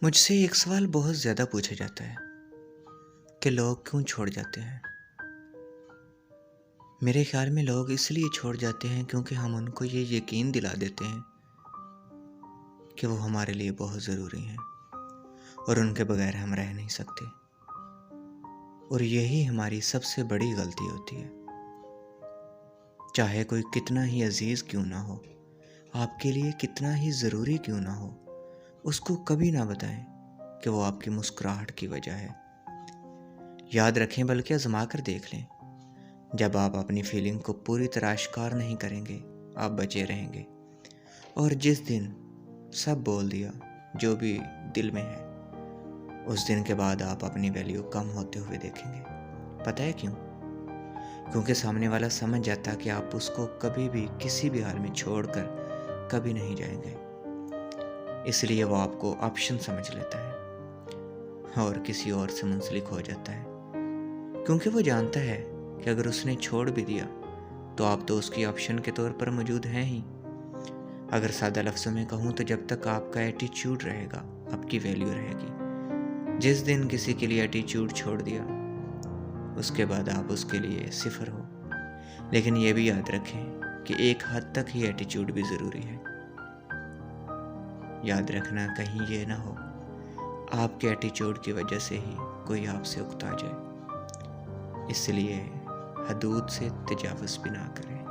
मुझसे एक सवाल बहुत ज़्यादा पूछा जाता है कि लोग क्यों छोड़ जाते हैं। मेरे ख्याल में लोग इसलिए छोड़ जाते हैं क्योंकि हम उनको ये यकीन दिला देते हैं कि वो हमारे लिए बहुत ज़रूरी हैं और उनके बगैर हम रह नहीं सकते। और यही हमारी सबसे बड़ी गलती होती है। चाहे कोई कितना ही अजीज़ क्यों ना हो, आपके लिए कितना ही ज़रूरी क्यों ना हो, उसको कभी ना बताएं कि वो आपकी मुस्कुराहट की वजह है। याद रखें, बल्कि आजमा कर देख लें। जब आप अपनी फीलिंग को पूरी तरह आश्कार नहीं करेंगे, आप बचे रहेंगे। और जिस दिन सब बोल दिया जो भी दिल में है, उस दिन के बाद आप अपनी वैल्यू कम होते हुए देखेंगे। पता है क्यों? क्योंकि सामने वाला समझ जाता कि आप उसको कभी भी किसी भी हाल में छोड़कर कभी नहीं जाएंगे। इसलिए वो आपको ऑप्शन समझ लेता है और किसी और से मुंसलिक हो जाता है, क्योंकि वो जानता है कि अगर उसने छोड़ भी दिया तो आप तो उसकी ऑप्शन के तौर पर मौजूद हैं ही। अगर सादा लफ्ज़ों में कहूँ तो जब तक आपका एटीट्यूड रहेगा, आपकी वैल्यू रहेगी। जिस दिन किसी के लिए एटीट्यूड छोड़ दिया, उसके बाद आप उसके लिए सिफर हो। लेकिन ये भी याद रखें कि एक हद तक ही एटीट्यूड भी ज़रूरी है। याद रखना, कहीं ये ना हो आपके एटीट्यूड की वजह से ही कोई आपसे उकता जाए। इसलिए हदूद से तजावुज़ भी ना करें।